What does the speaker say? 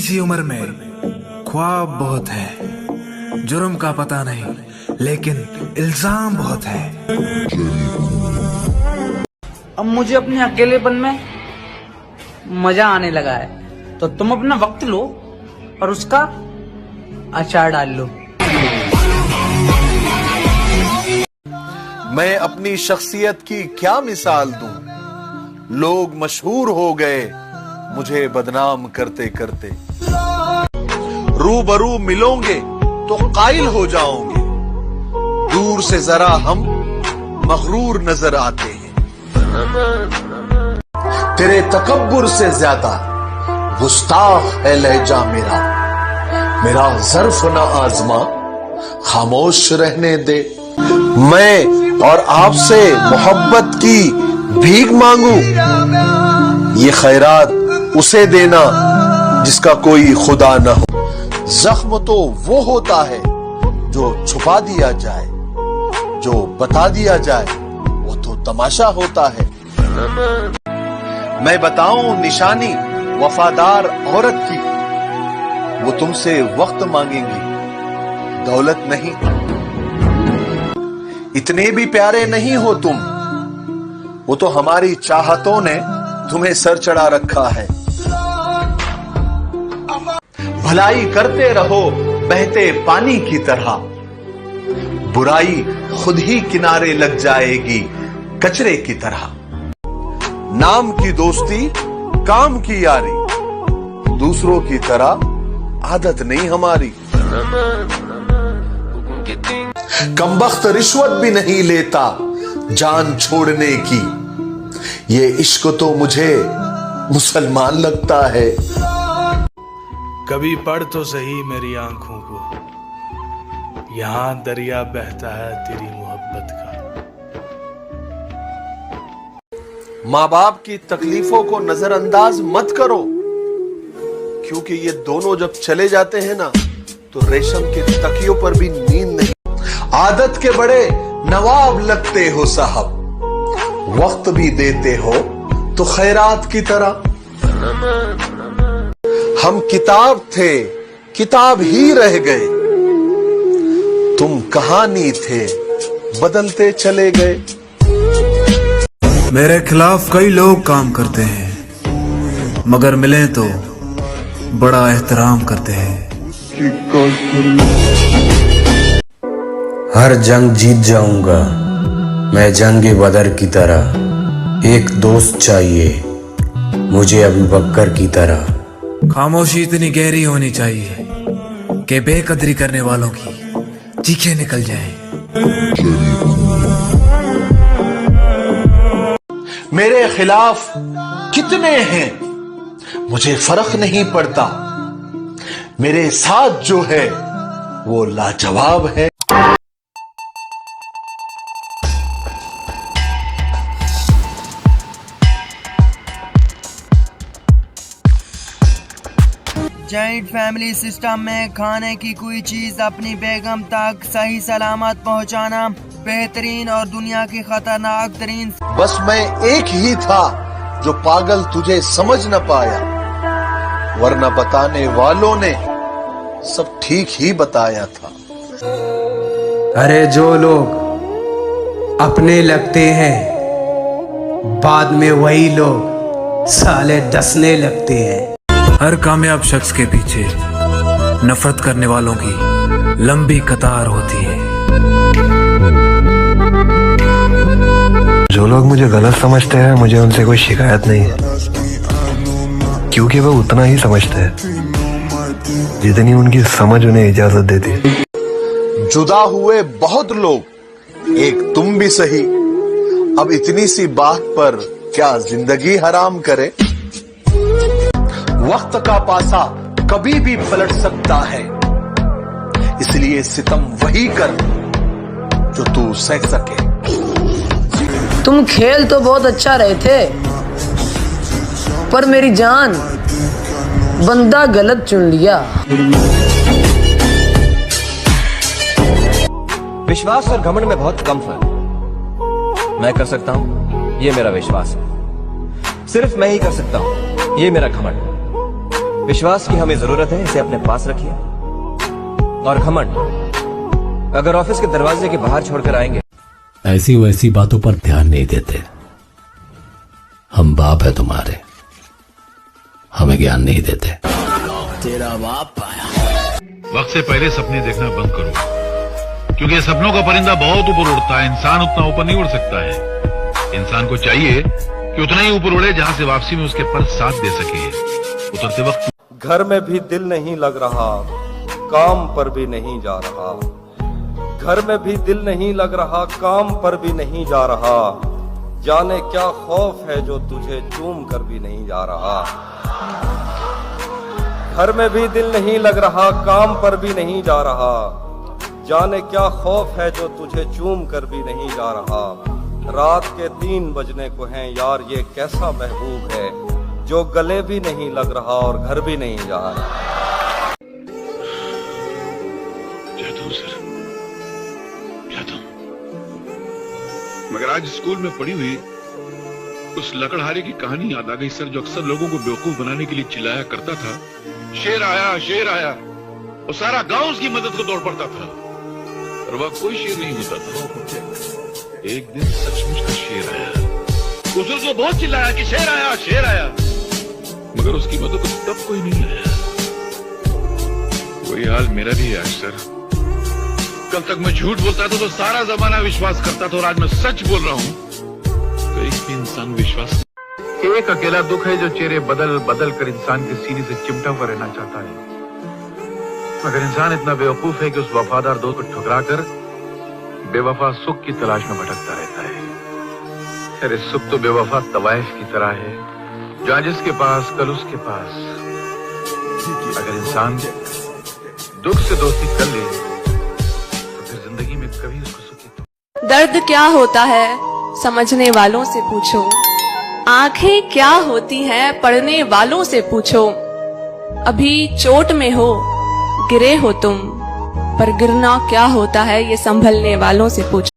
सी उम्र में ख्वाब बहुत है, जुर्म का पता नहीं लेकिन इल्जाम बहुत है। अब मुझे अपने अकेलेपन में मजा आने लगा है, तो तुम अपना वक्त लो और उसका अचार डाल लो। मैं अपनी शख्सियत की क्या मिसाल दूं, लोग मशहूर हो गए मुझे बदनाम करते करते। रूबरू मिलोगे तो कायल हो जाओगे, दूर से जरा हम मगरूर नजर आते हैं। तेरे तकब्बुर से ज्यादा गुस्ताख है लहजा मेरा, मेरा ज़र्फ न आजमा खामोश रहने दे। मैं और आपसे मोहब्बत की भीख मांगू, ये खैरात उसे देना जिसका कोई खुदा न हो। जख्म तो वो होता है जो छुपा दिया जाए, जो बता दिया जाए वो तो तमाशा होता है। मैं बताऊं निशानी वफादार औरत की, वो तुमसे वक्त मांगेंगी दौलत नहीं। इतने भी प्यारे नहीं हो तुम, वो तो हमारी चाहतों ने तुम्हें सर चढ़ा रखा है। भलाई करते रहो बहते पानी की तरह, बुराई खुद ही किनारे लग जाएगी कचरे की तरह। नाम की दोस्ती काम की यारी, दूसरों की तरह आदत नहीं हमारी। कमबख्त रिश्वत भी नहीं लेता जान छोड़ने की, ये इश्क तो मुझे मुसलमान लगता है। कभी पढ़ तो सही मेरी आंखों को, यहां दरिया बहता है तेरी मोहब्बत का। माँ बाप की तकलीफों को नजरअंदाज मत करो, क्योंकि ये दोनों जब चले जाते हैं ना तो रेशम के तकियों पर भी नींद नहीं। आदत के बड़े नवाब लगते हो साहब, वक्त भी देते हो तो खैरात की तरह। हम किताब थे किताब ही रह गए, तुम कहानी थे बदलते चले गए। मेरे खिलाफ कई लोग काम करते हैं, मगर मिले तो बड़ा एहतराम करते हैं। हर जंग जीत जाऊंगा मैं जंगे बदर की तरह, एक दोस्त चाहिए मुझे अबू बकर की तरह। खामोशी इतनी गहरी होनी चाहिए कि बेकदरी करने वालों की चीखें निकल जाएं। मेरे खिलाफ कितने हैं मुझे फर्क नहीं पड़ता, मेरे साथ जो है वो लाजवाब है। जॉइंट फैमिली सिस्टम में खाने की कोई चीज अपनी बेगम तक सही सलामत पहुंचाना बेहतरीन और दुनिया की खतरनाक तरीन। बस मैं एक ही था जो पागल तुझे समझ न पाया, वरना बताने वालों ने सब ठीक ही बताया था। अरे जो लोग अपने लगते हैं बाद में वही लोग साले डसने लगते हैं। हर कामयाब शख्स के पीछे नफरत करने वालों की लंबी कतार होती है। जो लोग मुझे गलत समझते हैं मुझे उनसे कोई शिकायत नहीं है, क्योंकि वो उतना ही समझते हैं जितनी उनकी समझ उन्हें इजाजत देती है। जुदा हुए बहुत लोग, एक तुम भी सही, अब इतनी सी बात पर क्या जिंदगी हराम करे। वक्त का पासा कभी भी पलट सकता है, इसलिए सितम वही कर जो तू सह सके। तुम खेल तो बहुत अच्छा रहे थे, पर मेरी जान बंदा गलत चुन लिया। विश्वास और घमंड में बहुत कम फर्क। मैं कर सकता हूं, ये मेरा विश्वास है। सिर्फ मैं ही कर सकता हूं, ये मेरा घमंड। विश्वास की हमें जरूरत है, इसे अपने पास रखिए। और घमंड अगर ऑफिस के दरवाजे के बाहर छोड़कर आएंगे। ऐसी वैसी बातों पर ध्यान नहीं देते। हम बाप है तुम्हारे, हमें ज्ञान नहीं देते। वक्त से पहले सपने देखना बंद करो, क्योंकि सपनों का परिंदा बहुत ऊपर उड़ता है, इंसान उतना ऊपर नहीं उड़ सकता है। इंसान को चाहिए कि उतना ही ऊपर उड़े जहां से वापसी में उसके पर साथ दे सके। उतरते वक्त घर में भी दिल नहीं लग रहा, काम पर भी नहीं जा रहा। घर में भी दिल नहीं लग रहा, काम पर भी नहीं जा रहा। जाने क्या खौफ है जो तुझे चूम कर भी नहीं जा रहा। घर में भी दिल नहीं लग रहा, काम पर भी नहीं जा रहा। जाने क्या खौफ है जो तुझे चूम कर भी नहीं जा रहा। रात के 3 बजने को हैं यार, ये कैसा महबूब है जो गले भी नहीं लग रहा और घर भी नहीं जा रहा। मगर आज स्कूल में पढ़ी हुई उस लकड़हारे की कहानी याद आ गई सर, जो अक्सर लोगों को बेवकूफ बनाने के लिए चिल्लाया करता था, शेर आया शेर आया। और सारा गांव उसकी मदद को दौड़ पड़ता था, और वह कोई शेर नहीं होता था। एक दिन सचमुच का शेर आया। उसने तो बहुत चिल्लाया कि शेर आया शेर आया, मगर उसकी मदद को तब कोई नहीं आया। वही हाल मेरा भी है सर। कल तक मैं झूठ बोलता था तो सारा जमाना विश्वास करता था, और आज मैं सच बोल रहा हूं तो एक भी इंसान विश्वास। एक अकेला दुख है जो चेहरे बदल बदल कर इंसान के सीने से चिमटा हुआ रहना चाहता है, मगर इंसान इतना बेवकूफ है कि उस वफादार दोस्त को ठुकरा कर बेवफा सुख की तलाश में भटकता रहता है। अरे सुख तो बेवफा तवाइफ की तरह है, जो आज इसके पास कल उसके पास। अगर इंसान दुख से दोस्ती कर ले तो फिर जिंदगी में कभी उसको सुखी। दर्द क्या होता है समझने वालों से पूछो, आंखें क्या होती हैं पढ़ने वालों से पूछो। अभी चोट में हो गिरे हो तुम, पर गिरना क्या होता है ये संभलने वालों से पूछो।